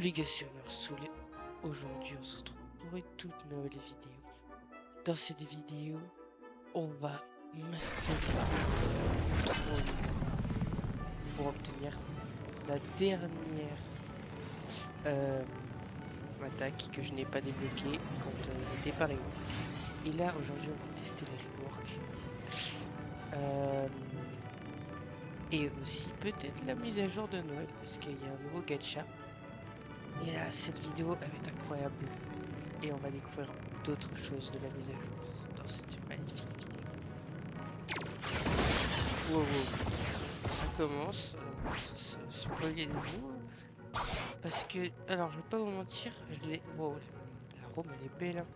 Les gars, c'est Soul. Aujourd'hui, on se retrouve pour une toute nouvelle vidéo. Dans cette vidéo, on va master pour obtenir la dernière attaque que je n'ai pas débloquée quand j'étais pas rework. Et là, aujourd'hui, on va tester les reworks. Et aussi peut-être la mise à jour de Noël, parce qu'il y a un nouveau gacha. Et là, cette vidéo, elle va être incroyable. Et on va découvrir d'autres choses de la mise à jour dans cette magnifique vidéo. Wow, wow. Ça commence, ça spoiler les mots. Parce que, alors je vais pas vous mentir, je l'ai. Wow, la Rome elle est belle, hein.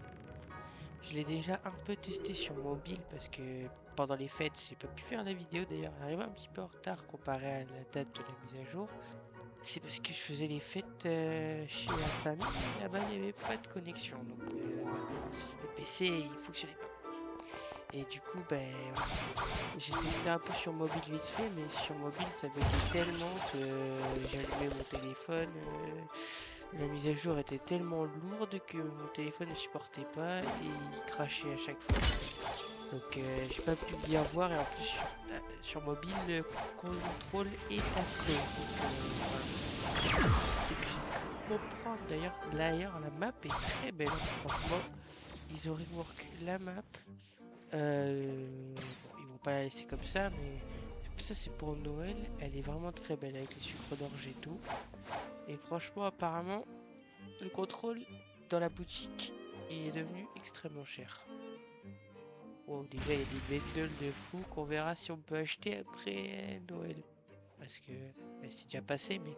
Je l'ai déjà un peu testé sur mobile parce que pendant les fêtes, j'ai pas pu faire la vidéo d'ailleurs. Elle arrive un petit peu en retard comparé à la date de la mise à jour. C'est parce que je faisais les fêtes chez la famille. Là-bas, il n'y avait pas de connexion. Donc, voilà. Le PC, il fonctionnait pas. Et du coup, ben, voilà. J'ai testé un peu sur mobile vite fait, mais sur mobile, ça buguait tellement que j'allumais mon téléphone. La mise à jour était tellement lourde que mon téléphone ne supportait pas et il crachait à chaque fois. Donc, j'ai pas pu bien voir. Et en plus, sur mobile, le contrôle est assez. Donc, voilà. Et puis j'ai cru comprendre d'ailleurs la map est très belle, hein. Franchement, ils ont rework la map. Bon, ils vont pas la laisser comme ça, mais ça c'est pour Noël. Elle est vraiment très belle avec les sucres d'orge et tout. Et franchement, apparemment, le contrôle dans la boutique est devenu extrêmement cher. Bon, déjà il y a des bundles de fou qu'on verra si on peut acheter après Noël. Parce que c'est déjà passé, mais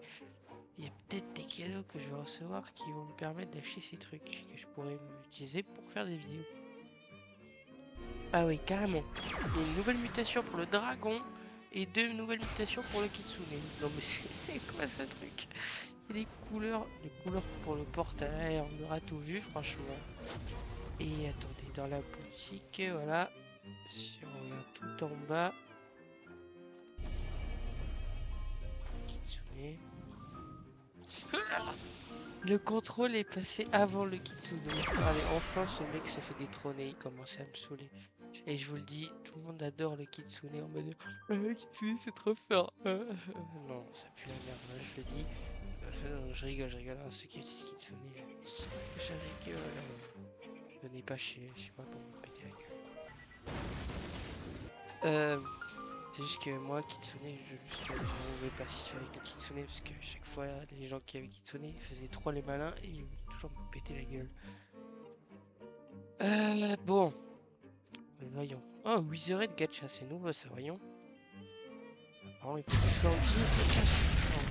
il y a peut-être des cadeaux que je vais recevoir qui vont me permettre d'acheter ces trucs que je pourrais utiliser pour faire des vidéos. Ah oui, carrément. Il y a une nouvelle mutation pour le dragon et deux nouvelles mutations pour le kitsune. Non mais c'est quoi ce truc? Il y a des couleurs pour le portail, on aura tout vu franchement. Et attendez, dans la boutique, voilà, si on regarde tout en bas, kitsune. Le contrôle est passé avant le kitsune. Allez, enfin ce mec se fait détrôner, il commençait à me saouler. Et je vous le dis, tout le monde adore le kitsune en mode le kitsune c'est trop fort. Non, ça pue la merde, moi, je le dis. Non, je rigole, hein, ceux qui disent kitsune. Je rigole. Venez pas chez moi pour me péter la gueule. C'est juste que moi, kitsune, je mauvais passif avec le kitsune parce que chaque fois, les gens qui avaient kitsune faisaient trop les malins et ils voulaient toujours me péter la gueule. Bon, mais voyons. Oh, Wizard Gacha, c'est nouveau ça, voyons. Apparemment, il faut que Candy se casse.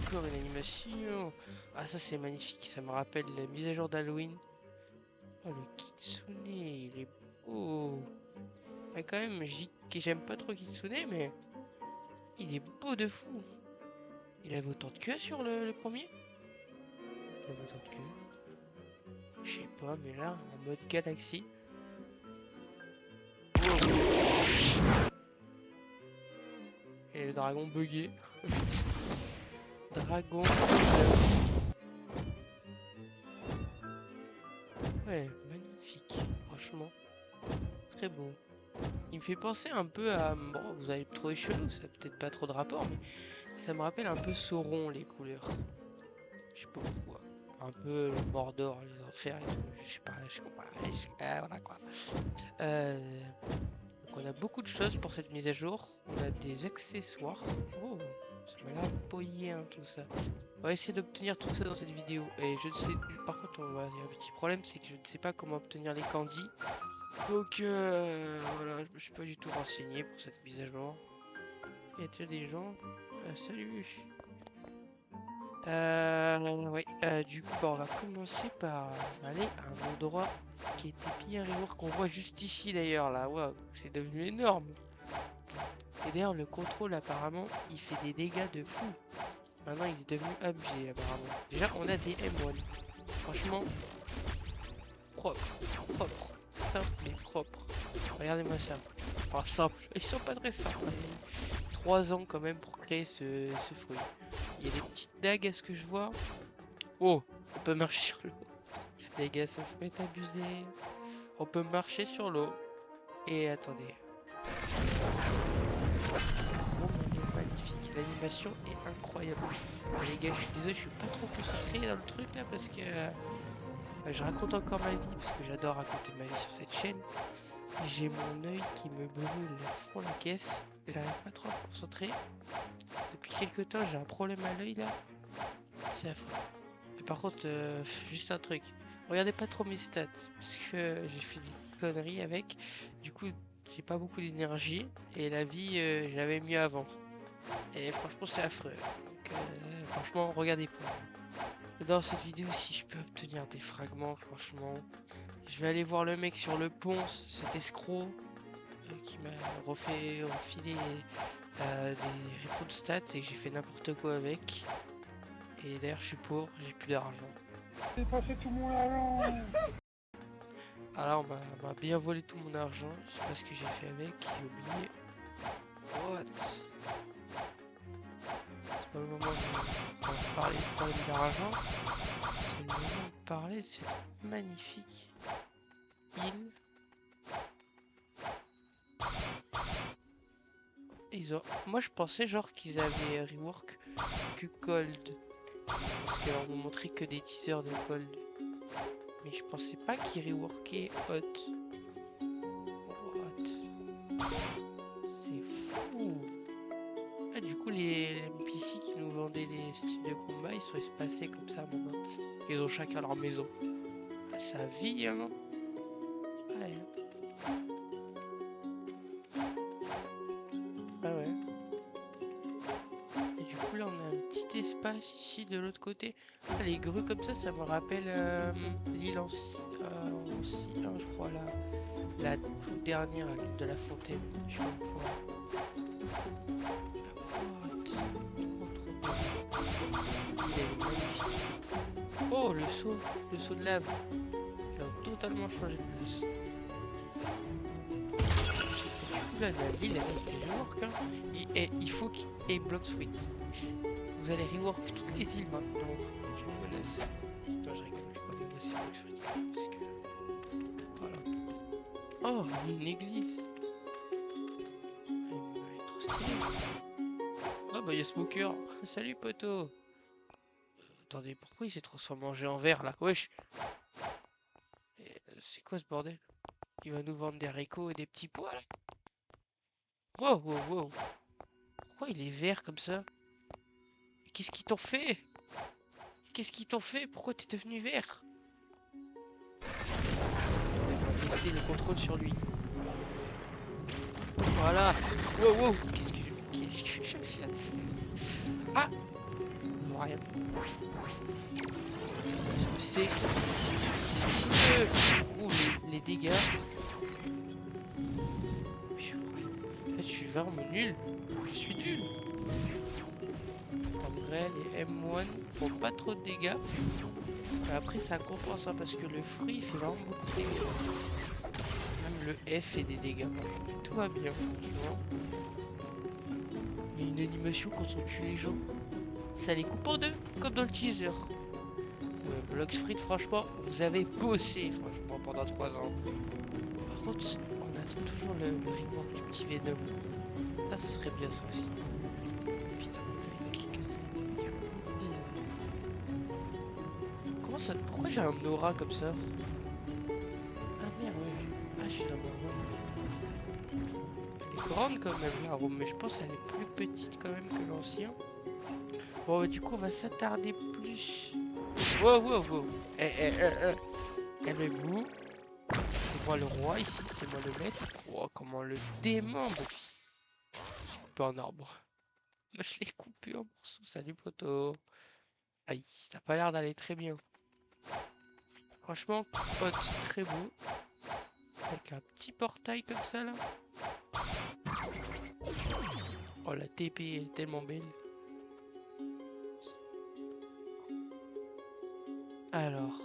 Encore une animation. Ah, ça c'est magnifique, ça me rappelle la mise à jour d'Halloween. Oh, le kitsune, il est beau. Ah, quand même, je dis que j'aime pas trop kitsune, mais il est beau de fou. Il avait autant de queue sur le premier? Il avait autant de queue. Je sais pas, mais là, en mode galaxie. Wow. Et le dragon bugué. Dragon. Ouais, magnifique. Franchement, très beau. Il me fait penser un peu à... Bon, vous allez me trouver chelou, ça a peut-être pas trop de rapport, mais ça me rappelle un peu Sauron, les couleurs. Je sais pas pourquoi. Un peu le Mordor, les enfers et tout. Je sais pas, je comprends. Voilà quoi. Donc on a beaucoup de choses pour cette mise à jour. On a des accessoires. Oh, ça m'a l'air poillé hein, tout ça. On va essayer d'obtenir tout ça dans cette vidéo. Et je ne sais... Par contre, il y a un petit problème, c'est que je ne sais pas comment obtenir les candies. Donc voilà, je me suis pas du tout renseigné pour cette mise à jour. Y a-t-il des gens? Salut. Oui, du coup, bah, on va commencer par aller à un endroit qui était bien rework qu'on voit juste ici d'ailleurs là. Waouh, c'est devenu énorme. Et d'ailleurs, le contrôle apparemment, il fait des dégâts de fou. Maintenant, il est devenu abusé apparemment. Déjà, on a des M1. Franchement, propre, propre, simple et propre. Regardez-moi ça. Enfin, simple. Ils sont pas très simples. 3 ans quand même pour créer ce fruit. Il y a des petites dagues à ce que je vois. Oh, On peut marcher sur l'eau. Les gars se font abuser. On peut marcher sur l'eau. Et attendez. Oh, elle est magnifique. L'animation est incroyable. Les gars, je suis désolé, je suis pas trop concentré dans le truc là parce que je raconte encore ma vie parce que j'adore raconter ma vie sur cette chaîne. J'ai mon œil qui me brûle à fond la caisse. J'arrive pas trop à me concentrer. Depuis quelques temps, j'ai un problème à l'œil là. C'est affreux. Et par contre, juste un truc. Regardez pas trop mes stats parce que j'ai fait des conneries avec. Du coup, j'ai pas beaucoup d'énergie et la vie, j'avais mieux avant. Et franchement, c'est affreux. Donc, franchement, regardez pas. Dans cette vidéo, si je peux obtenir des fragments, franchement, je vais aller voir le mec sur le pont, cet escroc qui m'a refilé des refus de stats et que j'ai fait n'importe quoi avec. Et d'ailleurs, je suis pauvre, j'ai plus d'argent. J'ai passé tout mon argent. Alors, on m'a bien volé tout mon argent. Je sais pas ce que j'ai fait avec, j'ai oublié. What? C'est pas le moment de parler d'argent. C'est le moment de parler de cette magnifique île. Moi je pensais genre qu'ils avaient rework que Cold. Parce qu'on nous montrait que des teasers de Cold. Mais je pensais pas qu'ils reworkaient Hot. What? C'est fou. Ah, du coup les NPC qui nous vendaient des styles de combat, ils sont espacés comme ça maintenant. Ils ont chacun leur maison. Ah, ça vit hein. Ouais. Ah ouais. Et du coup là on a un petit espace ici de l'autre côté. Ah, les grues comme ça me rappelle l'île en 6-1 je crois là. La toute dernière, l'île de la Fontaine. Je sais pas pourquoi. Oh le saut de lave. Il a totalement changé de place. Là, l'île elle est rework hein. Et il faut qu'il y ait Block Suite. Vous allez rework toutes les îles maintenant. Je vous menace. Non, je rigole, je vais pas menacer Block Suite parce que. Voilà. Oh, il y a une église. Elle est trop stylée. Oh bah il y a Smoker. Salut poteau. Attendez, pourquoi il s'est transformé en géant vert là? Wesh. C'est quoi ce bordel? Il va nous vendre des haricots et des petits pois là? Wow, wow, wow. Pourquoi il est vert comme ça? Qu'est-ce qu'ils t'ont fait? Qu'est-ce qu'ils t'ont fait? Pourquoi t'es devenu vert? On va tester le contrôle sur lui. Voilà. Wow, wow. Qu'est-ce que je fais? Ah! Je vois rien. Qu'est-ce que c'est? Ouh, les dégâts. Je vois rien. En fait, je suis vraiment nul. Je suis nul. En vrai, les M1 font pas trop de dégâts. Mais après, ça compense hein, parce que le fruit fait vraiment beaucoup de dégâts. Même le F fait des dégâts. Tout va bien, franchement. Il y a une animation quand on tue les gens. Ça les coupe en deux, comme dans le teaser. Bloxfruit, franchement, vous avez bossé, franchement, pendant 3 ans. Par contre, on attend toujours le rework du petit Venom. Ça, ce serait bien ça aussi. Putain, comment ça? Pourquoi j'ai un aura comme ça? Ah merde, ouais. Ah, je suis dans ma room. Elle est grande quand même, la room, mais je pense qu'elle est plus petite quand même que l'ancien. Bon, bah, du coup, on va s'attarder plus. Wow, wow, wow. Calmez-vous. C'est moi le roi ici, c'est moi le maître. Oh, comment le démembre. J'ai coupé un arbre. Je l'ai coupé en morceaux. Salut, poteau. Aïe, t'as pas l'air d'aller très bien. Franchement, pote, très beau. Avec un petit portail comme ça, là. Oh, la TP est tellement belle. Alors.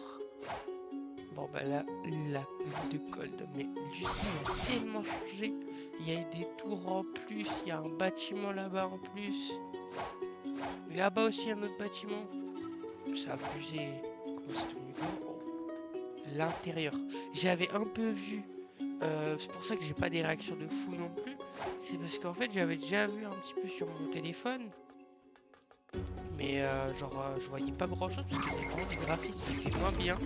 Bon, bah là, la de Cold. Mais Lucie a tellement changé. Il y a des tours en plus. Il y a un bâtiment là-bas en plus. Là-bas aussi, un autre bâtiment. C'est abusé. Comment comment c'est devenu grand. L'intérieur. J'avais un peu vu. C'est pour ça que j'ai pas des réactions de fou non plus. C'est parce qu'en fait j'avais déjà vu un petit peu sur mon téléphone. Mais je voyais pas grand chose parce que les graphismes étaient moins bien.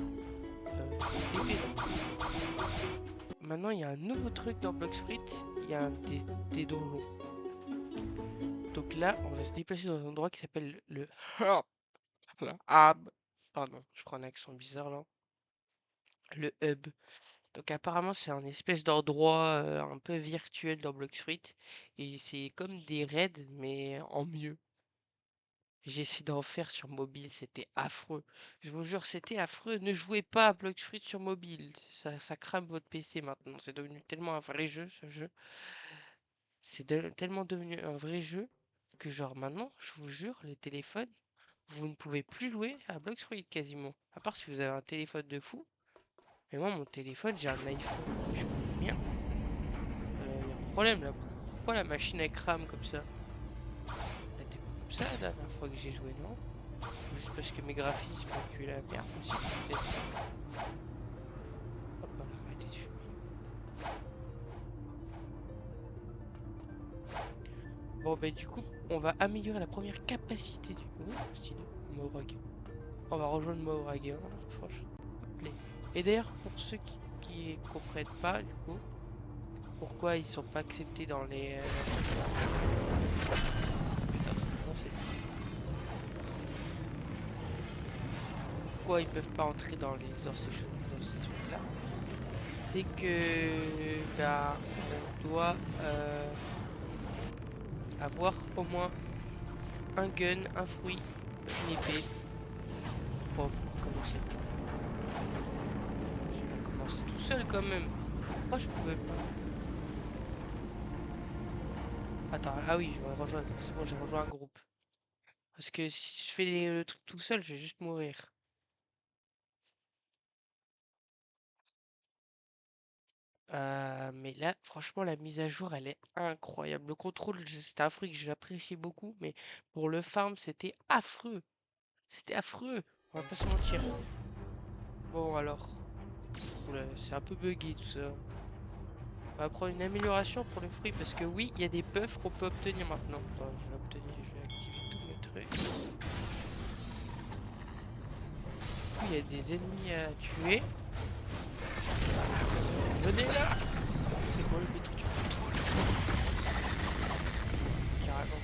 TP. Maintenant il y a un nouveau truc dans Blox Fruit. Il y a des donjons. Donc là on va se déplacer dans un endroit qui s'appelle le Hub. Pardon, je prends un accent bizarre là. Le Hub. Donc apparemment c'est un espèce d'endroit un peu virtuel dans Blox Fruit. Et c'est comme des raids mais en mieux. J'ai essayé d'en faire sur mobile, c'était affreux. Je vous jure, c'était affreux. Ne jouez pas à Blox Fruit sur mobile. Ça crame votre PC maintenant. C'est devenu tellement un vrai jeu, ce jeu. Tellement devenu un vrai jeu que genre maintenant, je vous jure, les téléphones, vous ne pouvez plus jouer à Blox Fruit quasiment. À part si vous avez un téléphone de fou. Mais moi, mon téléphone, j'ai un iPhone. Je sais pas combien. Y a un problème là. Pourquoi la machine elle crame comme ça? Elle était pas comme ça la dernière fois que j'ai joué, non? Juste parce que mes graphismes ont tué la merde aussi, peut-être ça. Hop là, arrêtez de fumer. Bon bah du coup, on va améliorer la première capacité du... Oh, stylé, Morag. On va rejoindre Morag, hein, franchement. Et d'ailleurs, pour ceux qui comprennent pas, du coup, pourquoi ils sont pas acceptés dans les... Putain, c'est bon, c'est... Pourquoi ils peuvent pas entrer dans ces trucs-là? C'est que bah, on doit avoir au moins un gun, un fruit, une épée pour pouvoir commencer. Je vais commencer tout seul quand même. Pourquoi je pouvais pas? Attends, ah oui, je vais rejoindre. C'est bon, j'ai rejoint un groupe. Parce que si je fais le truc tout seul, je vais juste mourir. Mais là, franchement, la mise à jour, elle est incroyable. Le contrôle, c'était affreux, que je l'appréciais beaucoup, mais pour le farm, c'était affreux. C'était affreux, on va pas se mentir. Bon, alors, c'est un peu buggé tout ça. On va prendre une amélioration pour le fruit, parce que oui, il y a des buffs qu'on peut obtenir maintenant. Attends, je vais activer tous mes trucs. Du coup, il y a des ennemis à tuer. Venez là! C'est bon le maître du contrôle. Carrément.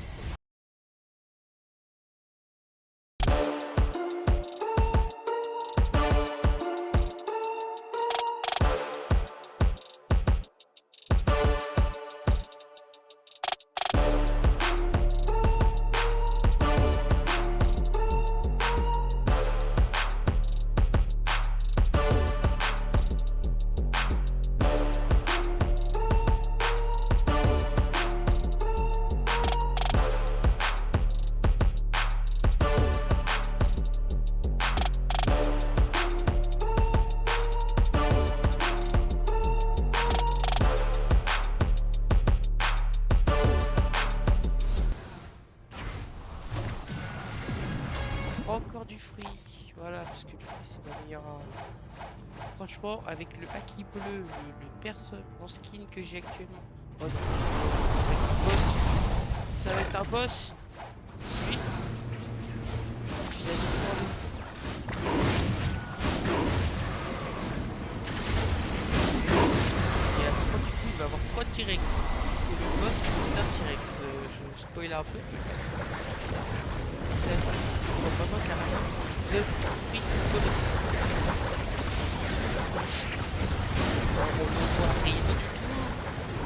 Encore du fruit, voilà, parce que le fruit c'est ma meilleure arme. Franchement, avec le haki bleu, le perso en skin que j'ai actuellement. Oh non, ça va être un boss. Oui. Il a des et après, du coup, il va avoir 3 T-Rex. Et le boss, c'est un T-Rex. Je spoil un peu. Bon, maintenant carrément, vous avez pris bonus. On ne voit rien du tout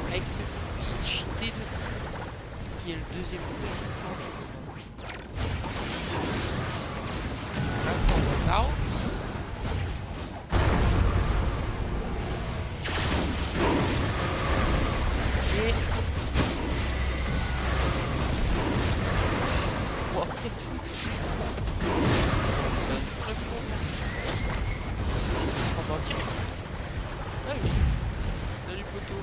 avec ce fruit cheaté de qui est le deuxième fruit. Now. Et wow, et tout. On va en tirer. Ah oui. Salut poteau.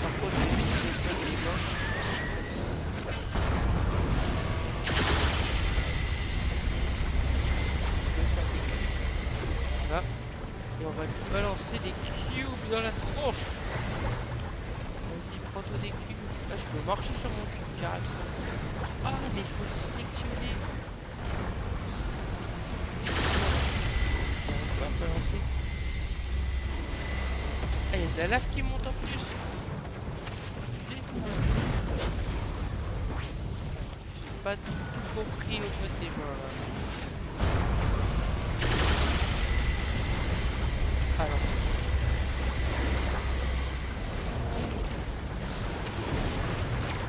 Par contre, je vais essayer de faire des mains. Balancer des cubes dans la tronche. Vas-y, prends-toi des cubes. Ah, je peux marcher sur mon cube carrément. Ah, mais il faut le sélectionner. On va balancer. Ah, il y a de la lave qui monte en plus. J'ai pas du tout compris au fait des mains là. Alors.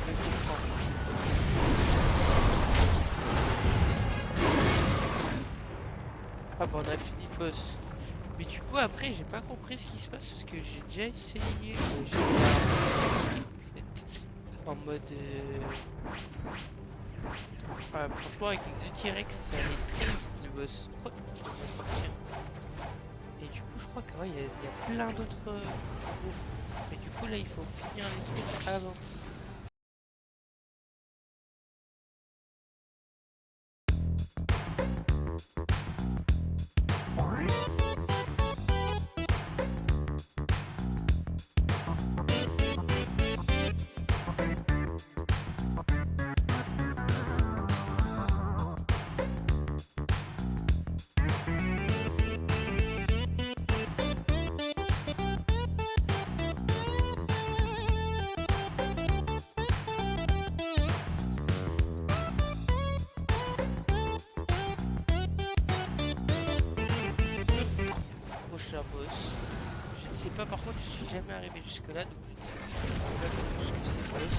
Je comprends. Ah bon, on a fini le boss. Mais du coup, après, j'ai pas compris ce qui se passe parce que j'ai déjà essayé. J'ai en fait. En mode. Franchement, avec les deux T-Rex, ça allait très vite le boss. Oh, je peux pas sortir. Et du coup, je crois qu'il y a plein d'autres. Mais du coup, là, il faut finir les trucs avant. Prochain boss. Je ne sais pas, par contre, je suis jamais arrivé jusque là, donc je ne sais pas du tout ce que c'est le boss.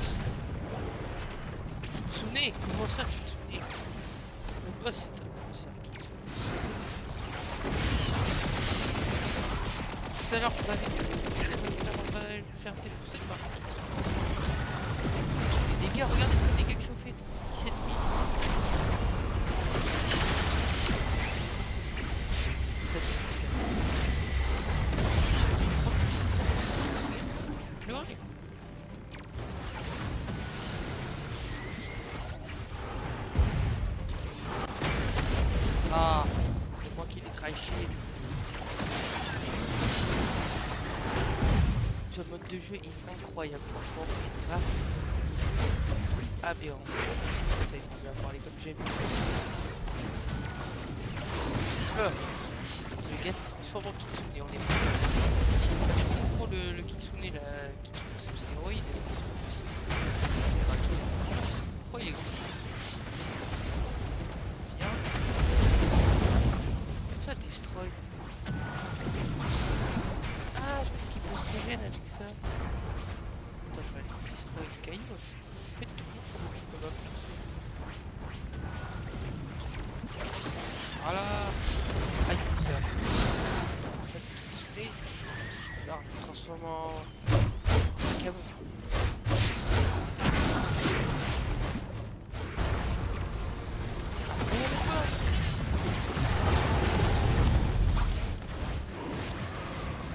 Kitsune, comment ça, Kitsune? Le boss est un ça, Kitsune. Tout à l'heure, je m'avais dit que je vais me faire défoncer par Kitsune. Les dégâts, regardez les dégâts que je fais. 17 000. Pleurer. Ah, c'est moi qui l'ai trashé. Ce mode de jeu est incroyable, franchement. Graphisme aberrant. Ça y est, on va parler comme j'aime. Le gars se transforme en Kitsune, on est pas. Je comprends le Kitsune là, Kitsune sous stéroïde. C'est un Kitsune. Pourquoi il est gros? Viens. Comme ça, destroy. Ah, je crois qu'il peut se régénérer avec ça. Attends, je vais aller destroy le caillou. En fait, tout le monde peut pas faire ça. Voilà. Aïe, putain. Ça me fait Kitsune. Alors, je me transforme en sac à dos.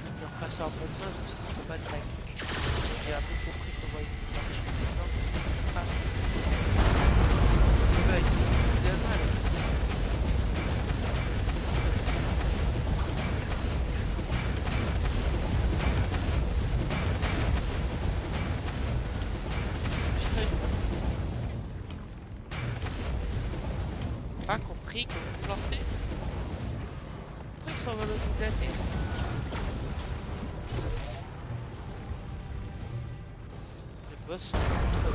Je vais repasser en mode main, comme ça on peut pas être avec. J'ai un peu compris comment il marche maintenant. Ah. Le bug. Il est mal. Pas compris comment planter. Pourquoi ils s'envolent au bout de la terre? Le boss s'en fout trop.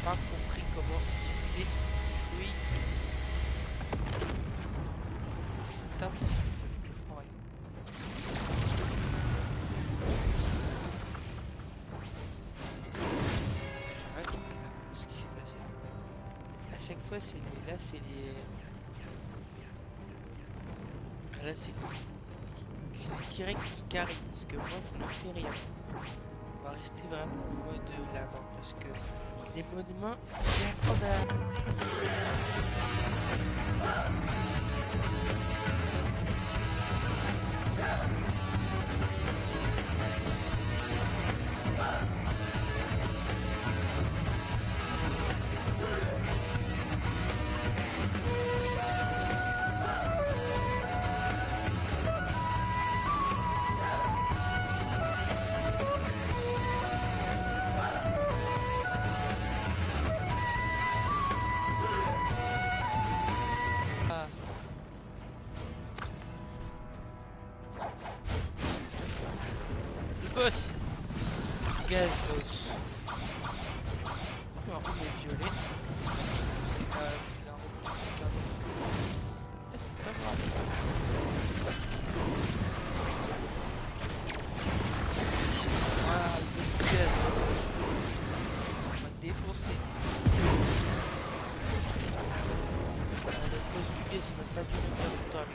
Pas compris comment utiliser lui. C'est un petit jeu, je comprends rien. J'arrête ce qui s'est passé. À chaque fois c'est les. Là c'est les. Ah, là c'est le T-Rex qui carry parce que moi je ne fais rien. On va rester vraiment en mode la main parce que les modes main c'est incroyable. boss. Gaz boss. La roue est violette. C'est la roue de cadeau. C'est pas grave. Voilà, le gaz. On va défoncer. Le boss du gaz, il va pas durer très longtemps.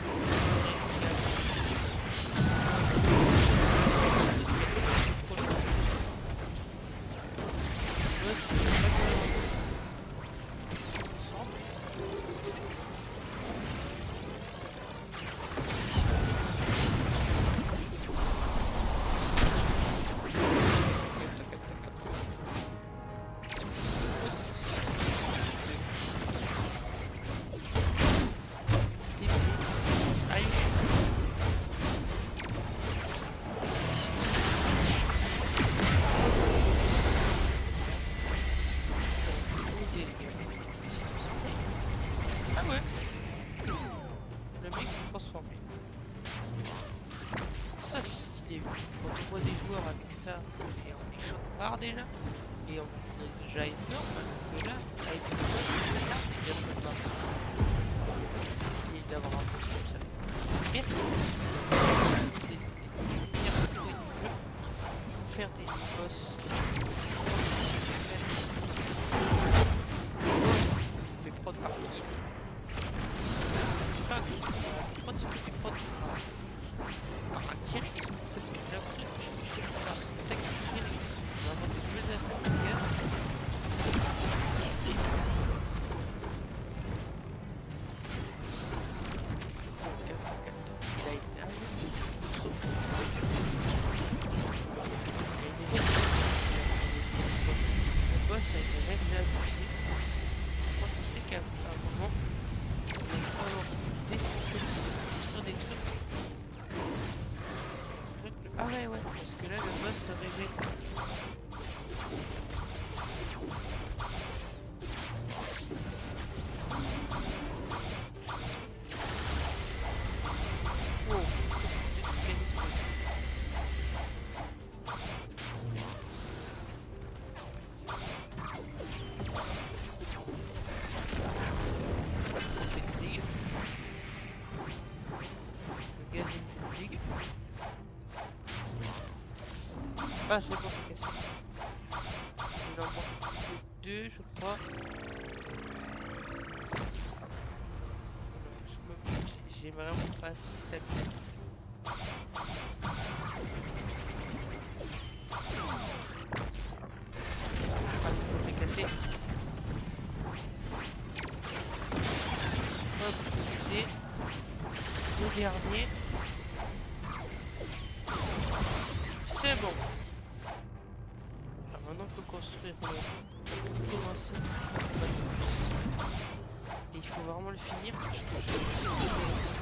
Déjà et on est déjà énorme que là avec le boss il y a pas de marque. C'est stylé d'avoir un boss comme ça. Merci d'utiliser les meilleurs souhaits du jeu pour faire des boss. On fait prod par qui? Pas prod ce que fait prod par un T-Rex parce que j'ai appris que je fais chez par T-Rex. Ah ouais, parce que là le boss se révèle. Ah, c'est bon, c'est cassé. Il en manque deux, je crois. J'ai vraiment pas assez stabilisé. Ah, c'est bon, j'ai cassé. Hop, je vais le dernier. C'est bon. Maintenant on peut construire commencer et il faut vraiment le finir parce que je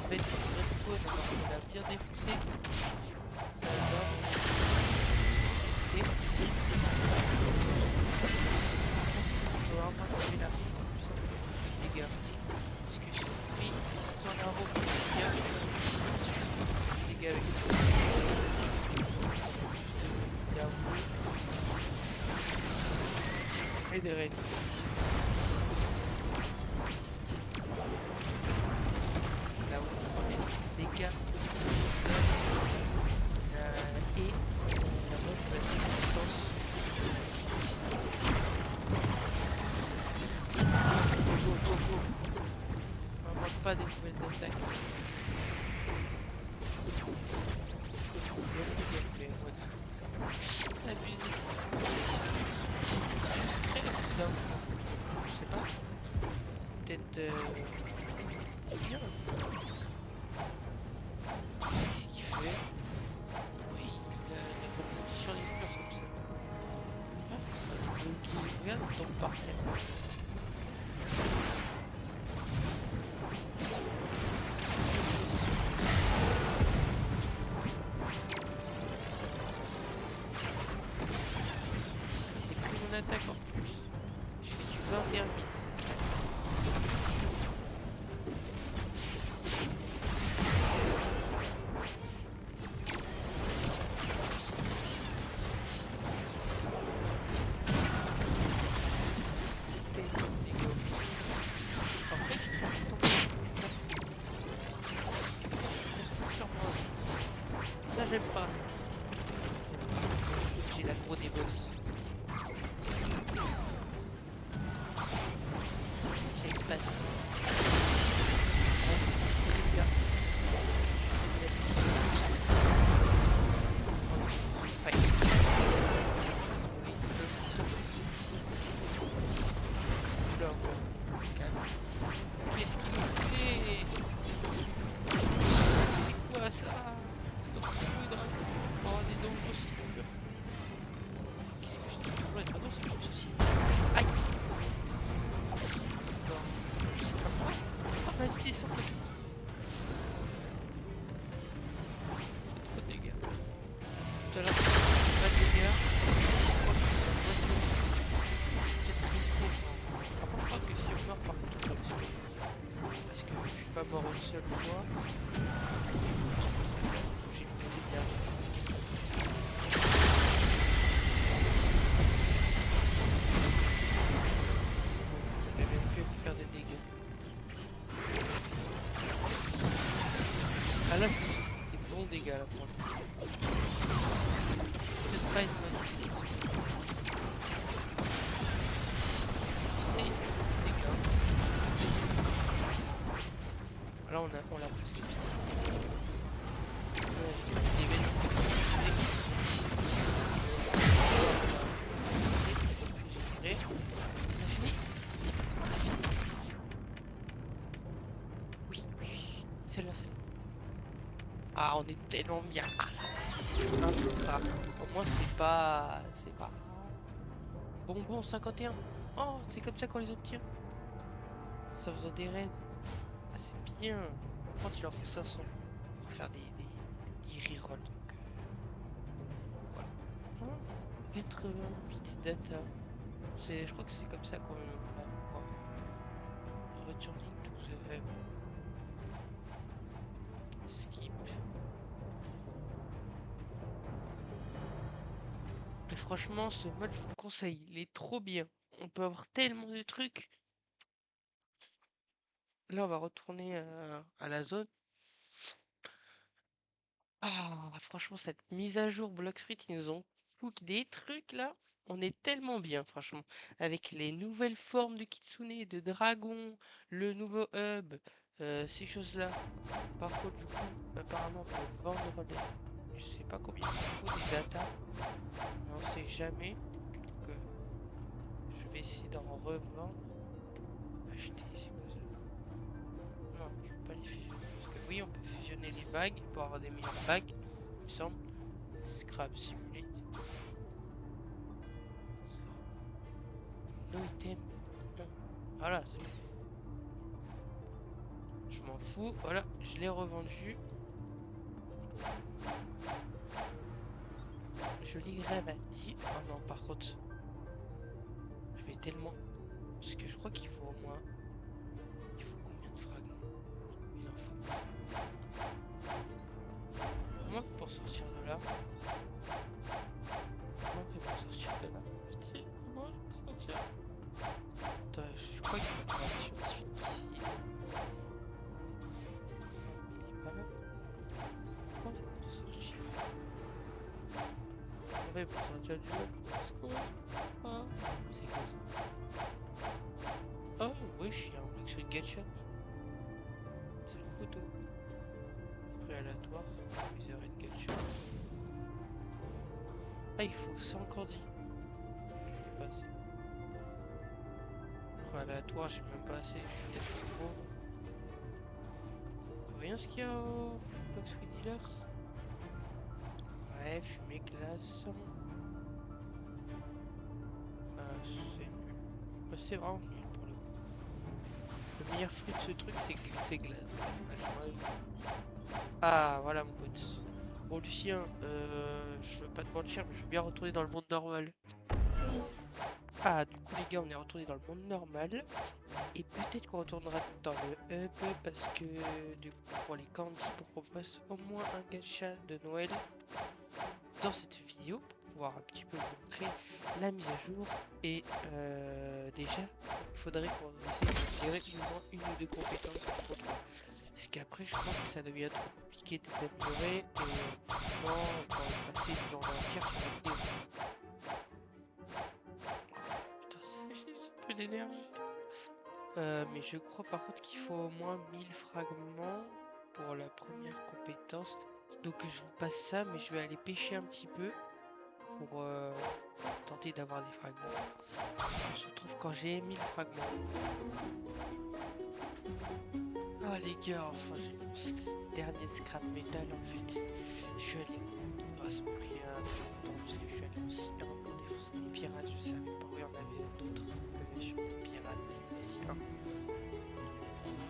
vais respawn alors qu'on a bien défoncé ça va et il faut vraiment tuer la comme ça on fait plus de dégâts parce que j'ai pris sans la roue bien les dégâts avec et des raids. Là où je crois que c'est les gars. Et la mode de la distance. On manque pas des nouvelles attaques. C'est le gameplay en mode. Ça abuse. Je sais pas. Peut-être bien. Qu'est-ce qu'il fait? Oui, il rebondit sur les murs comme ça. Ah, il regarde, il tombe par terre. C'est pris mon attaque en plus. Je fais du 21 bits. niveau des boss. C'est pas tout. Fight. Oui, le toxique. Là, calme. Qu'est-ce qu'il nous fait? C'est quoi ça? Donc, oui, dragon. Oh, des donjons aussi durs. Qu'est-ce que je te dis? Ouais, non, c'est une société. Aïe! Non, je sais pas quoi. Oh, ma vie descend comme ça. C'est trop de dégâts. Tout à l'heure, pas de dégâts. Peut-être rester. Par contre, je crois que si on meurt, par contre, on peut rester. Parce que je suis pas mort une seule fois. J'ai une petite garde. Je vais même plus me faire des dégâts. Ah là, c'est des bons dégâts là pour le coup. Peut-être pas une bonne idée. Il fait beaucoup de dégâts. Là, on l'a presque fini. J'ai des vélos. On a fini. On a fini. Oui, oui. Celle-là, celle-là. Ah, on est tellement bien. Ah là, un truc rare. Au moins, c'est pas... Bonbon 51. Oh, c'est comme ça qu'on les obtient. Ça faisant des raids. Ah, c'est bien. Quand il leur faut 500 pour faire des rerolls. Donc, voilà. Oh, 88 data. Je crois que c'est comme ça qu'on va pouvoir returning to the hub. Skip. Et franchement, ce mode, je vous le conseille. Il est trop bien. On peut avoir tellement de trucs. Là, on va retourner à la zone. Ah, franchement, cette mise à jour Bloxfruit, ils nous ont foutu des trucs là. On est tellement bien, franchement. Avec les nouvelles formes de kitsune, de dragon, le nouveau hub, ces choses-là. Par contre, du coup, apparemment, on peut vendre des. Je sais pas combien il faut des datas. Mais on sait jamais. Donc, je vais essayer d'en revendre. Acheter, c'est quoi ça? Non, je peux pas les fusionner. Parce que oui, on peut fusionner les bagues pour avoir des meilleures bagues, il me semble. Scrap Simulate. No item. Bon. Voilà, c'est bon. Je m'en fous. Voilà, je l'ai revendu. Je l'ai ravandi. Oh non, par contre, je vais tellement. Parce que je crois qu'il faut au moins. Il faut combien de fragments? Il en faut. Comment on fait pour sortir de là? Comment on fait pour sortir de là? Putain, comment je peux sortir? Attends, je crois qu'il faut travailler sur ici. Il est pas là. Comment on fait pour sortir? On fait pour sortir du jeu. Let's go. Ah, c'est quoi ça? Oh, wesh, il y a un Bloxfruit Gacha. C'est le couteau. Fruit aléatoire. Misère de Gacha. Ah, il faut ça encore dit. J'en ai pas assez. Fruit aléatoire, j'ai même pas assez. Je suis peut-être trop pauvre. Voyons ce qu'il y a au Bloxfruit Dealer. Ouais, fumée glace. C'est nul. C'est vraiment nul pour le coup. Le meilleur fruit de ce truc, c'est glace. Ah, voilà mon pote. Bon, Lucien, je veux pas te mentir, mais je veux bien retourner dans le monde normal. Ah, du coup, les gars, on est retourné dans le monde normal. Et peut-être qu'on retournera dans le hub parce que, du coup, pour les candies, pour qu'on fasse au moins un gacha de Noël dans cette vidéo pour pouvoir un petit peu vous montrer la mise à jour. Et déjà, il faudrait qu'on essaie de gérer au moins une ou deux compétences. Parce qu'après, je pense que ça devient trop compliqué de les améliorer. Et franchement, on va passer une journée entière sur la vidéo. plus d'énergie. Mais je crois par contre qu'il faut au moins 1000 fragments pour la première compétence. Donc je vous passe ça, mais je vais aller pêcher un petit peu pour tenter d'avoir des fragments. On se retrouve quand j'ai 1000 fragments. Ah les gars, enfin j'ai mon dernier scrap métal en fait. Je suis allé... Ah, ça m'a pris un temps parce que je suis allé en cyber pour défoncer des pirates. Je savais pas où il y en avait d'autres que sur des pirates des siens.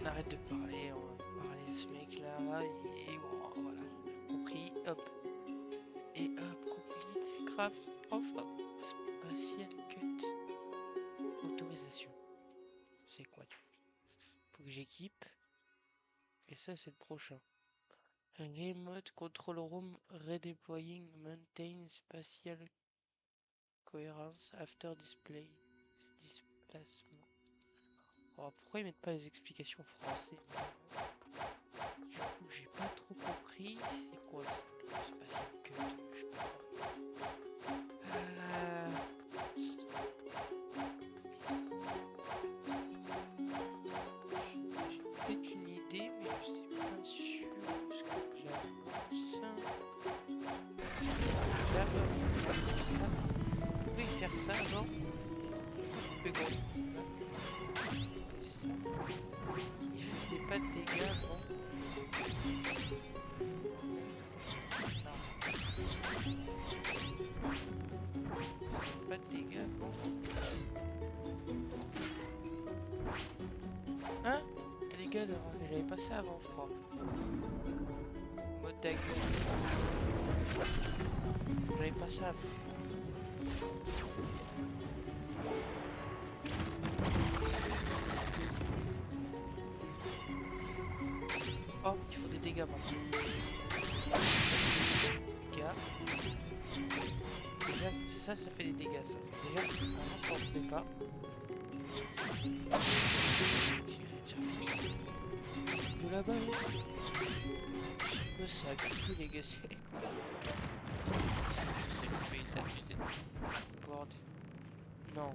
On arrête de parler, on va parler à ce mec là et bon, voilà, compris, hop. Et hop, complete, craft, enfin, spatial cut, autorisation. C'est quoi tout? Faut que j'équipe. Et ça c'est le prochain. Remote control room redeploying maintain spatial coherence after display. Displacement. Oh, pourquoi ils mettent pas les explications en français? Du coup, j'ai pas trop compris. C'est quoi ça? Le spatial cut? Je sais pas quoi. J'ai peut-être une idée, mais je sais pas sûr. Ce que j'avance. Déjà, ça. On peut faire ça avant. Et on peut ça. Il faisait pas de dégâts avant. Pas de dégâts, bon. Hein? Les gars, j'avais pas ça avant, je crois. Mode dagger. J'avais pas ça avant. Oh, il faut des dégâts maintenant. Dégâts. Déjà, ça fait des dégâts, ça. Déjà, avant, ça on faisait pas. J'ai déjà fini. De là-bas, je sais pas, ça a buté les gars, c'est quoi. C'est fait t'abuser. Bordel. Non.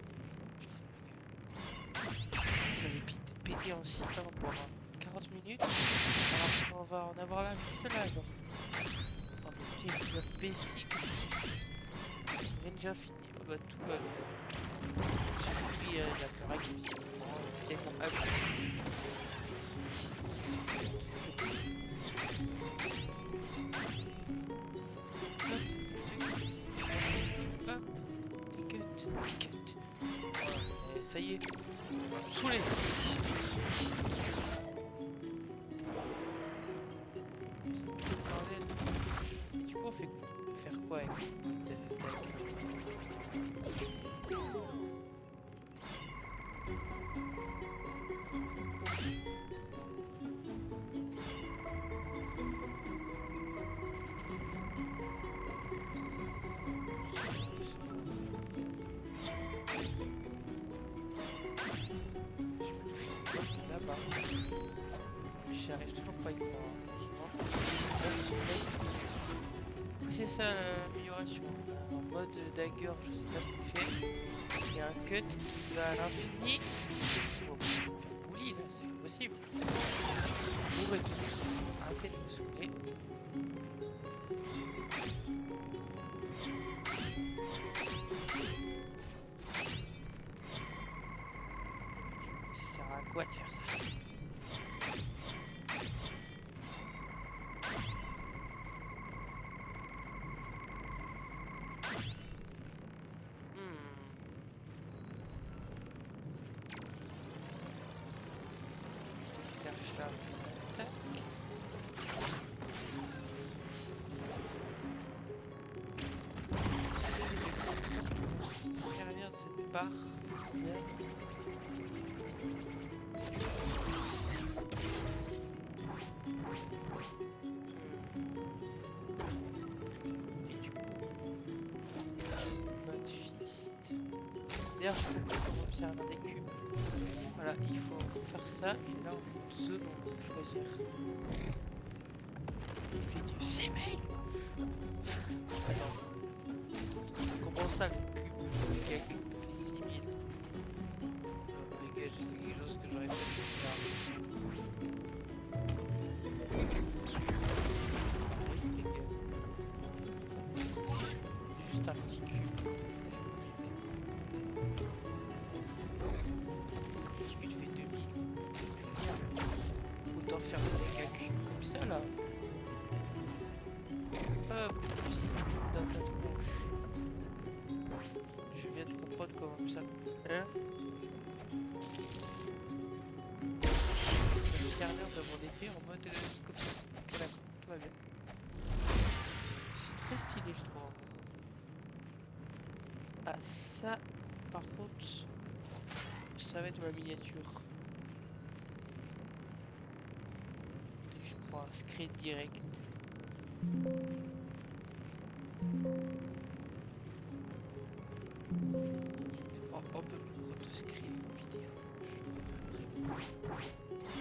Je vais péter en cyber pendant 40 minutes. Alors on va en avoir là juste là, genre. Oh mais quel job basic. C'est déjà fini. Oh bah tout va bien. J'ai fui la pleurer visiblement. Peut-être mon hack. Hop. Des cuts. Et ça y est. Saoulé. Du coup on fait faire quoi avec le mode là-bas. J'arrive toujours pas à y croire. C'est ça l'amélioration. En mode dagger, je sais pas ce qu'il fait. Il y a un cut qui va à l'infini. On va faire bouli là, c'est impossible. Ouvrez tout. Arrêtez de me saouler. Ça sert à quoi de faire ça? Servir de cette barre et du coup mode fist. D'ailleurs je peux pas servir des cubes. Voilà, il faut faire ça et là on peut zone, on peut choisir. Il fait du C-mail. Comment ça le cube? Le cube fait 6000. mode comme ça. Hein? Le serveur de mon épée en mode comme ça. Ok, d'accord, tout va bien. C'est très stylé, je trouve. Ah, ça, par contre, ça va être ma miniature. Je crois, screen direct. Oh, on peut pas prendre de screen vidéo.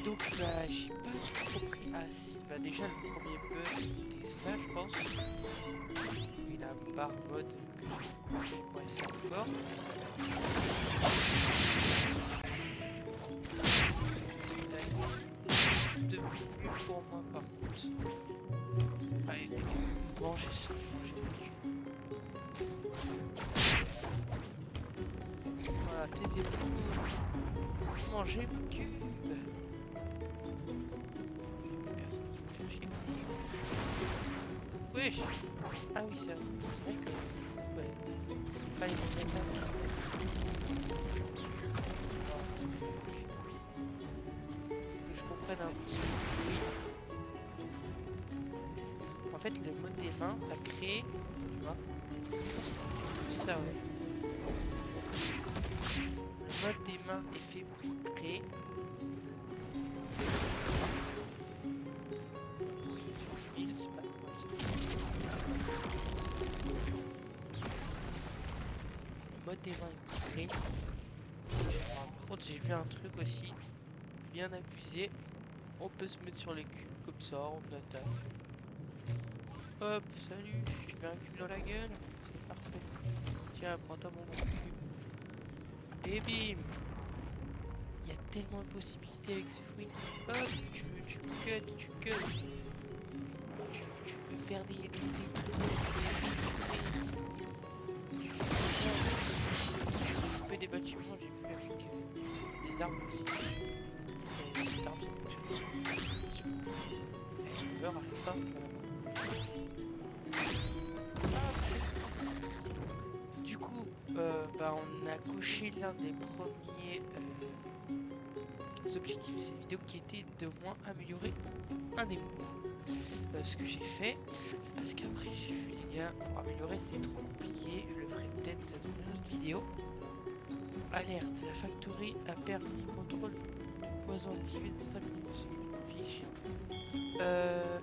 Donc bah j'ai pas trop compris. Ah si, bah déjà le premier bug c'était ça je pense. Oui la barre mode que j'ai compris quoi et ça encore. C'est devenu nul pour moi par contre. Allez mec, mangez ça, mangez le cul. Voilà, taisez-vous. Mangez le cube. Personne qui me fait chier. Wesh. Ah oui c'est vrai que ouais, c'est pas les mêmes méthodes. Faut que je comprenne un petit peu. En fait le mode des mains ça crée. Tu vois, ça ouais. Le mode des mains est fait pour créer. C'est pas le mode des mains est pour créer. Par contre j'ai vu un truc aussi bien abusé. On peut se mettre sur les culs comme ça, on attaque. Hop, salut, je te mets un cul dans la gueule. C'est parfait. Tiens, prends-toi mon gros cul. Et bim. Il y a tellement de possibilités avec ce fruit. Hop, tu cut. Tu veux faire des trucs. Tu peux des bâtiments, j'ai vu avec des arbres aussi. Cet arbre, ça fonctionne. Je meurs à la fin, du coup, bah, on a coché l'un des premiers objectifs de cette vidéo qui était de moins améliorer un des moves. Ce que j'ai fait, parce qu'après j'ai vu les gars, pour améliorer c'est trop compliqué, je le ferai peut-être dans une autre vidéo. Alerte, la factory a permis contrôle du poison activé dans 5 minutes. Fiche.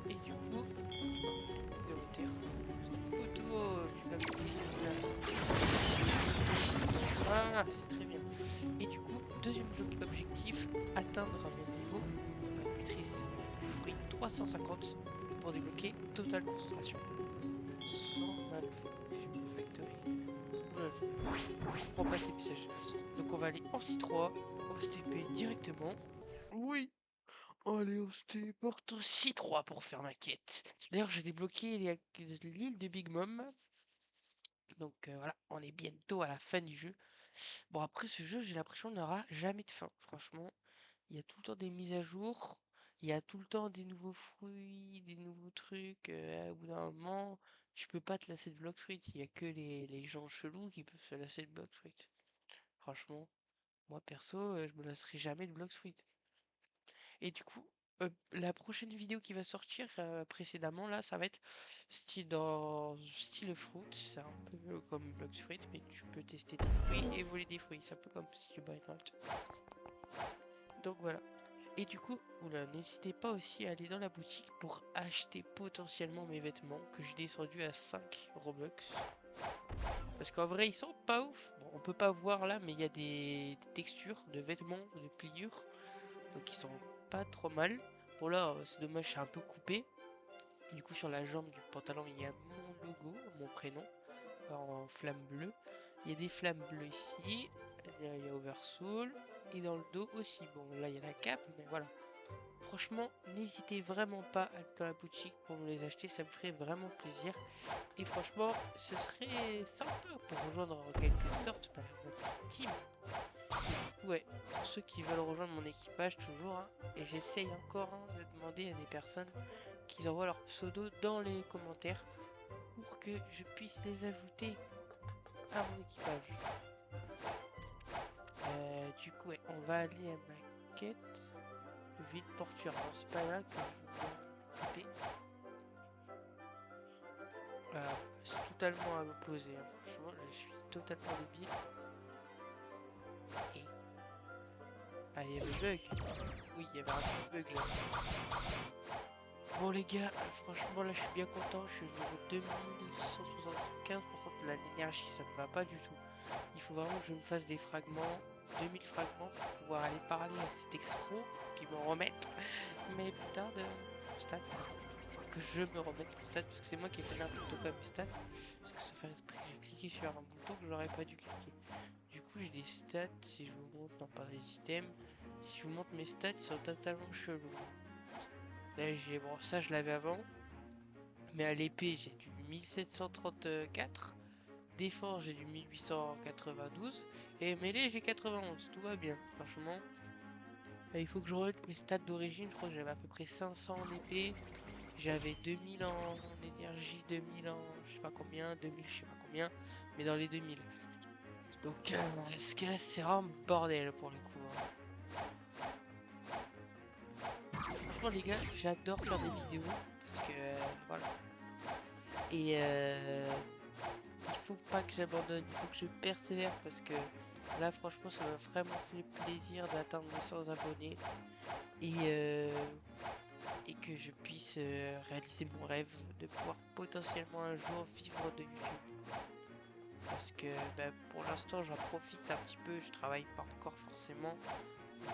Et du coup, de terre. Photo, tu vas goûter. Voilà, c'est très bien. Et du coup, deuxième objectif, atteindre un même niveau, maîtrise du fruit 350 pour débloquer totale concentration. Sans mal factory. Je prends pas ces messages. Donc on va aller en C3, on va se TP directement. Oui, allez, on se téléporte en C3 pour faire ma quête. D'ailleurs, j'ai débloqué l'île de Big Mom. Donc voilà, on est bientôt à la fin du jeu. Bon, après ce jeu, j'ai l'impression qu'il n'aura jamais de fin. Franchement, il y a tout le temps des mises à jour. Il y a tout le temps des nouveaux fruits, des nouveaux trucs. Au bout d'un moment, tu peux pas te lasser de Blox Fruit. Il y a que les gens chelous qui peuvent se lasser de Blox Fruit. Franchement, moi perso, je me lasserai jamais de Blox Fruit. Et du coup, la prochaine vidéo qui va sortir précédemment, là, ça va être style fruit. C'est un peu comme Blox Fruit, mais tu peux tester des fruits et voler des fruits. C'est un peu comme style Minecraft. Donc voilà. Et du coup, n'hésitez pas aussi à aller dans la boutique pour acheter potentiellement mes vêtements que j'ai descendu à 5 Robux. Parce qu'en vrai, ils sont pas ouf. Bon, on peut pas voir là, mais il y a des textures de vêtements, de pliures. Donc ils sont pas trop mal. Bon là, c'est dommage, c'est un peu coupé. Du coup, sur la jambe du pantalon, il y a mon logo, mon prénom, en flamme bleue. Il y a des flammes bleues ici. Il y a Oversoul. Et dans le dos aussi. Bon, là, il y a la cape, mais voilà. Franchement, n'hésitez vraiment pas à aller dans la boutique pour me les acheter, ça me ferait vraiment plaisir. Et franchement, ce serait sympa pour rejoindre en quelque sorte notre team. Ouais, pour ceux qui veulent rejoindre mon équipage toujours, hein, et j'essaye encore de demander à des personnes qu'ils envoient leur pseudo dans les commentaires pour que je puisse les ajouter à mon équipage. du coup, ouais, on va aller à ma quête. Ville portuaire. Non, c'est pas là que je veux taper. C'est totalement à l'opposé. Hein. Franchement, je suis totalement débile. Et... Ah, il y avait bug. Oui, il y avait un petit bug là. Bon les gars, franchement là je suis bien content, je suis niveau 2175, par contre l'énergie ça ne va pas du tout. Il faut vraiment que je me fasse des fragments, 2000 fragments pour pouvoir aller parler à cet escroc qui me remette mes putains de stats. Enfin que je me remette les stats parce que c'est moi qui ai fait n'importe quoi mes stats. Parce que se faire esprit j'ai cliqué sur un bouton que j'aurais pas dû cliquer. Du coup j'ai des stats, si je vous montre, non pas les items, si je vous montre mes stats ils sont totalement chelous. Là, bon, ça je l'avais avant, mais à l'épée j'ai du 1734, défense j'ai du 1892 et mêlée j'ai 91, tout va bien, franchement. Il faut que je remette mes stats d'origine, je crois que j'avais à peu près 500 en épée, j'avais 2000 en énergie, 2000 en je sais pas combien, 2000 je sais pas combien, mais dans les 2000. Donc ce que là c'est vraiment bordel pour le coup. Hein. Franchement les gars, j'adore faire des vidéos parce que voilà. Et il faut pas que j'abandonne, il faut que je persévère parce que là franchement ça m'a vraiment fait plaisir d'atteindre les 100 abonnés et que je puisse réaliser mon rêve de pouvoir potentiellement un jour vivre de YouTube. Parce que pour l'instant j'en profite un petit peu, je travaille pas encore forcément.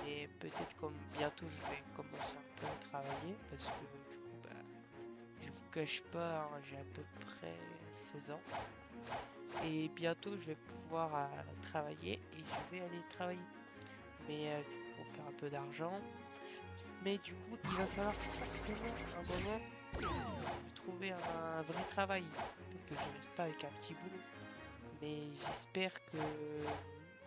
Et peut-être comme bientôt je vais commencer un peu à travailler parce que du coup je vous cache pas, hein, j'ai à peu près 16 ans et bientôt je vais pouvoir travailler et je vais aller travailler. Mais du coup pour faire un peu d'argent. Mais du coup il va falloir forcément un moment trouver un vrai travail. Que je reste pas avec un petit boulot. Mais j'espère que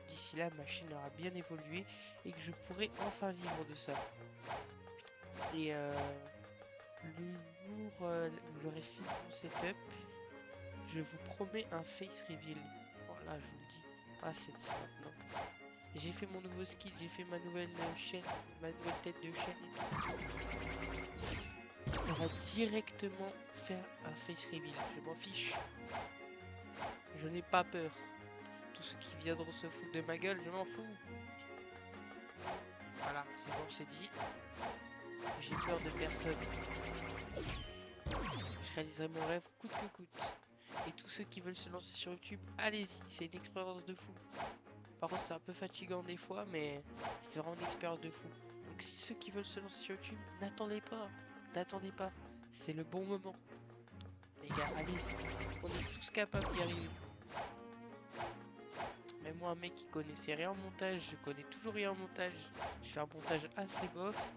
d'ici là, ma chaîne aura bien évolué et que je pourrai enfin vivre de ça. Et le jour où j'aurai fini mon setup, je vous promets un face reveal. Voilà, je vous le dis. Ah, c'est dit maintenant. J'ai fait mon nouveau skill, j'ai fait ma nouvelle chaîne, ma nouvelle tête de chaîne et tout. Ça va directement faire un face reveal. Je m'en fiche. Je n'ai pas peur. Tous ceux qui viendront se foutre de ma gueule, je m'en fous. Voilà, c'est bon, c'est dit. J'ai peur de personne. Je réaliserai mon rêve coûte que coûte. Et tous ceux qui veulent se lancer sur YouTube, allez-y, c'est une expérience de fou. Par contre, c'est un peu fatigant des fois, mais c'est vraiment une expérience de fou. Donc ceux qui veulent se lancer sur YouTube, n'attendez pas. N'attendez pas. C'est le bon moment. Les gars, allez-y. On est tous capables d'y arriver. Même moi, un mec qui connaissait rien en montage, je connais toujours rien en montage. Je fais un montage assez bof.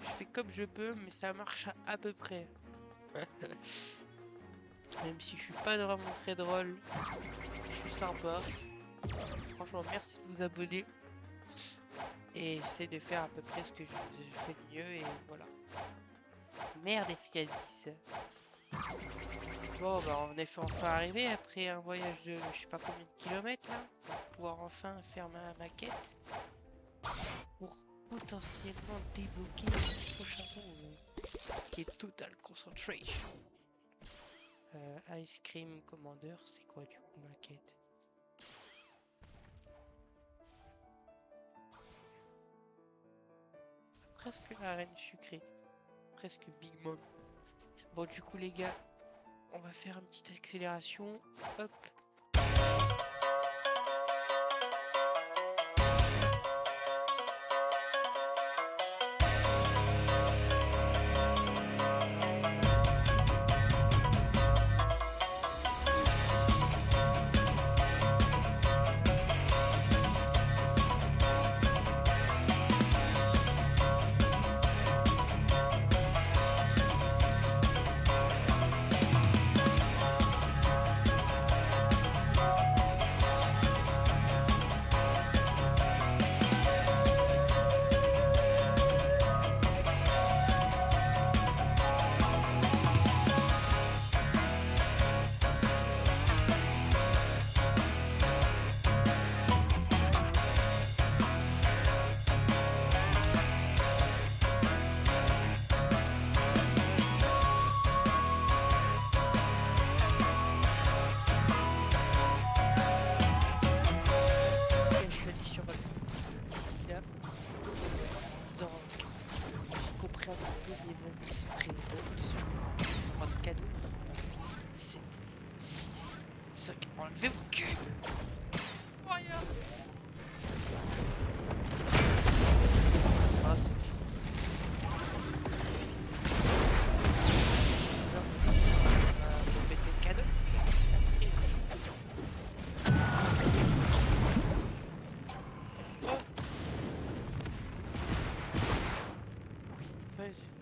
Je fais comme je peux, mais ça marche à peu près. Même si je suis pas vraiment très drôle, je suis sympa. Franchement, merci de vous abonner. Et j'essaie de faire à peu près ce que je fais de mieux et voilà. Merde, F10. Bon, bah on est enfin arrivé après un voyage de je sais pas combien de kilomètres là, pour pouvoir enfin faire ma quête. Pour potentiellement débloquer le prochain move qui est Total Concentration. Ice Cream Commander, c'est quoi du coup ma quête? Presque la reine sucrée. Presque Big Mom. Bon du coup les gars, on va faire une petite accélération. Hop.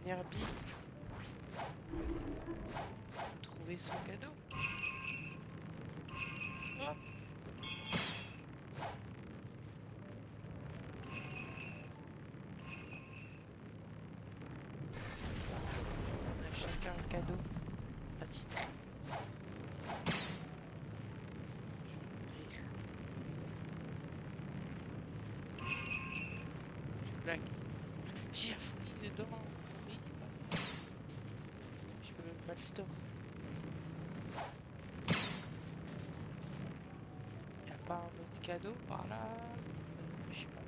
Herbie. Faut trouver son cadeau. Hop. On a chacun un cadeau attitré. Blague. J'ai un fruit dedans. Oui. Je peux même pas le store. Y a pas un autre cadeau par là? Je sais pas.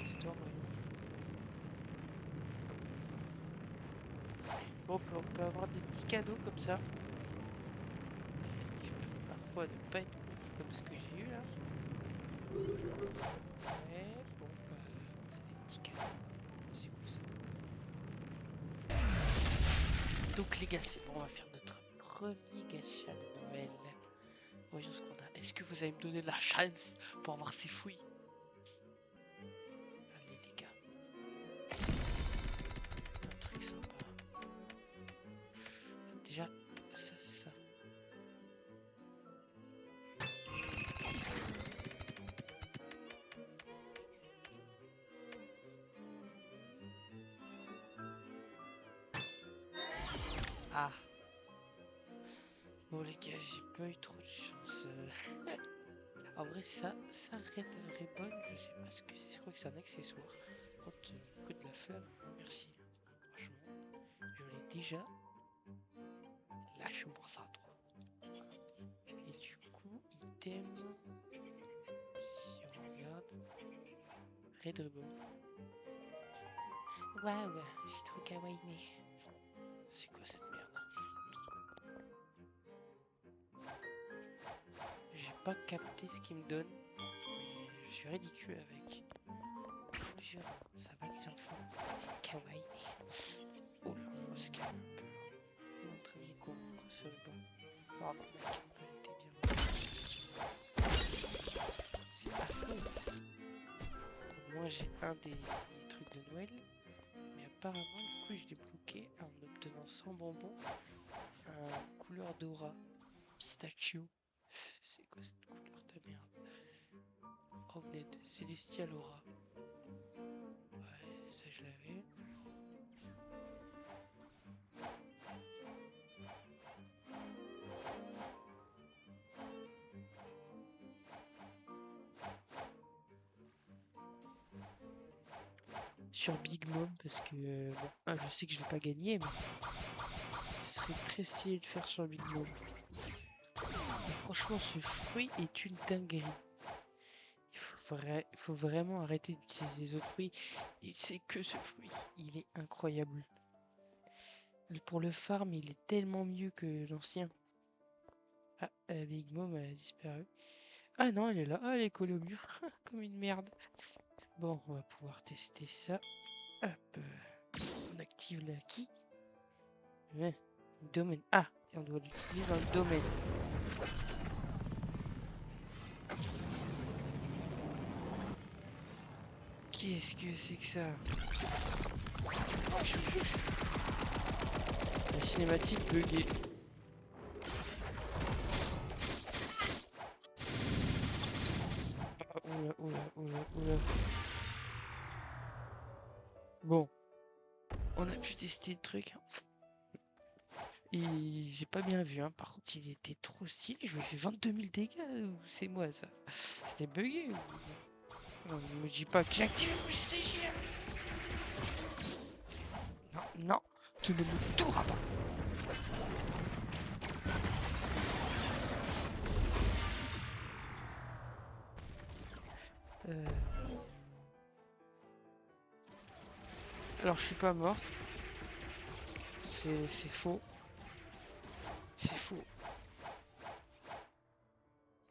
Store, bon, on peut avoir des petits cadeaux comme ça. Qui peuvent parfois ne pas être ouf comme ce que j'ai eu là. Ouais, bon, bah, on a des petits cadeaux. C'est cool ça. Donc les gars, c'est bon, on va faire notre premier gacha de Noël. Voyons ce qu'on a. Est-ce que vous allez me donner la chance pour avoir ces fruits? Allez les gars. Un truc sympa. Déjà, ça. Ah. Bon les gars, j'ai pas eu trop de chance. En vrai, ça Red Ribbon, je sais pas ce que c'est. Je crois que c'est un accessoire. Quand faut de la flamme, merci. Franchement, je l'ai déjà. Lâche-moi ça, toi. Et du coup, item. Si on regarde. Red Ribbon. Waouh, j'ai trop kawaii. C'est quoi cette merde? J'ai pas capté ce qu'il me donne, mais je suis ridicule avec. Jure, ça va les enfants. Kawaii. Oh là, on se calme un peu. Notre ami c'est bon. Pardon, mec, un peu était bien. C'est affreux. Moi j'ai un des trucs de Noël, mais apparemment du coup je l'ai bloqué en obtenant 100 bonbons un couleur d'aura pistachio. C'est quoi cette couleur de merde? Oh merde, Celestial Aura. Ouais, ça je l'avais. Sur Big Mom parce que bon, je sais que je vais pas gagner, mais ce serait très stylé de faire sur Big Mom. Et franchement, ce fruit est une dinguerie. Il faut vraiment arrêter d'utiliser les autres fruits. C'est que ce fruit, il est incroyable. Pour le farm, il est tellement mieux que l'ancien. Ah, Big Mom a disparu. Ah non, elle est là. Ah, elle est collée au mur. Comme une merde. Bon, on va pouvoir tester ça. Hop. On active la key. Ouais. Domaine. Ah, et on doit l'utiliser dans le domaine. Qu'est-ce que c'est que ça? La cinématique buggée. Oula. Bon. On a pu tester le truc. Et j'ai pas bien vu, hein. Par contre, il était trop stylé. Je lui ai fait 22 000 dégâts. Ou c'est moi, ça? C'était bugué. Non, ne me dis pas que j'ai activé mon CGM. Non, tu ne me tueras pas. Alors, je suis pas mort. C'est faux. C'est faux.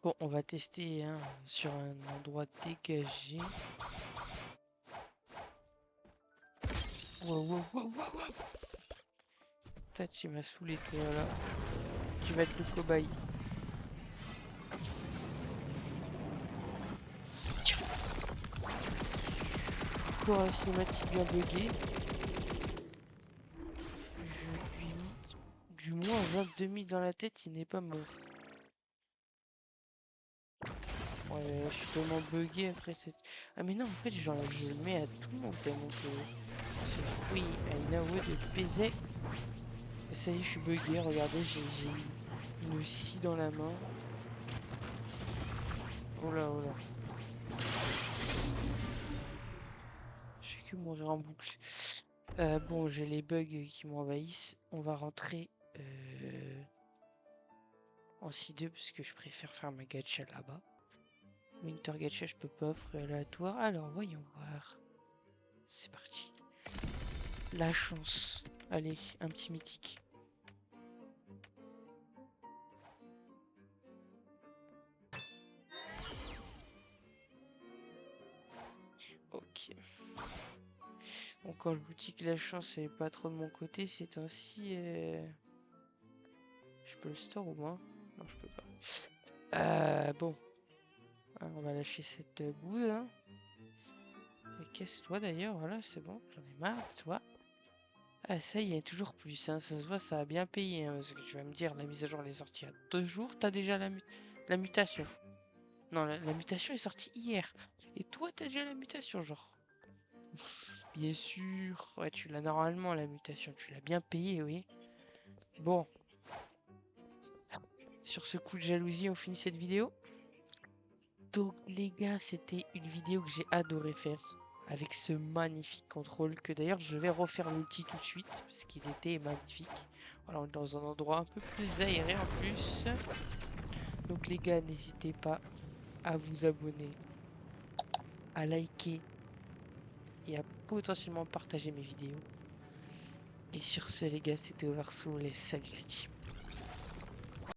Bon, on va tester hein, sur un endroit dégagé. Wow. Putain, tu m'as saoulé toi là. Tu vas être le cobaye. Encore un cinématique bien bugué. 20 demi dans la tête, il n'est pas mort. Ouais, je suis tellement bugué après cette... Ah mais non, en fait, genre, je le mets à tout le monde tellement que ce fruit a une AOE de baiser. Et ça y est, je suis bugué, regardez, j'ai une scie dans la main. Oh là, oh là. Je fais que mourir en boucle. Bon, j'ai les bugs qui m'envahissent. On va rentrer en C2 parce que je préfère faire ma gacha là-bas. Winter gacha, je peux pas offrir aléatoire. Alors, voyons voir. C'est parti. La chance. Allez, un petit mythique. Ok. Bon, quand je vous dis que la chance est pas trop de mon côté, c'est ainsi. Je peux le store au moins? Non, je peux pas. Bon. Ah, on va lâcher cette bouse. Hein. Casse-toi d'ailleurs, voilà, c'est bon. J'en ai marre de toi. Ah, ça y est, toujours plus. Hein. Ça se voit, ça a bien payé. Hein, parce que tu vas me dire, la mise à jour elle est sortie il y a 2 jours. T'as déjà la mutation. Non, la mutation est sortie hier. Et toi, t'as déjà la mutation, genre. Ouf, bien sûr. Ouais, tu l'as normalement, la mutation. Tu l'as bien payé, oui. Bon. Sur ce coup de jalousie, on finit cette vidéo. Donc, les gars, c'était une vidéo que j'ai adoré faire. Avec ce magnifique contrôle. Que d'ailleurs, je vais refaire l'ulti tout de suite. Parce qu'il était magnifique. Voilà, on est dans un endroit un peu plus aéré en plus. Donc, les gars, n'hésitez pas à vous abonner, à liker et à potentiellement partager mes vidéos. Et sur ce, les gars, c'était Oversoul et salut la team.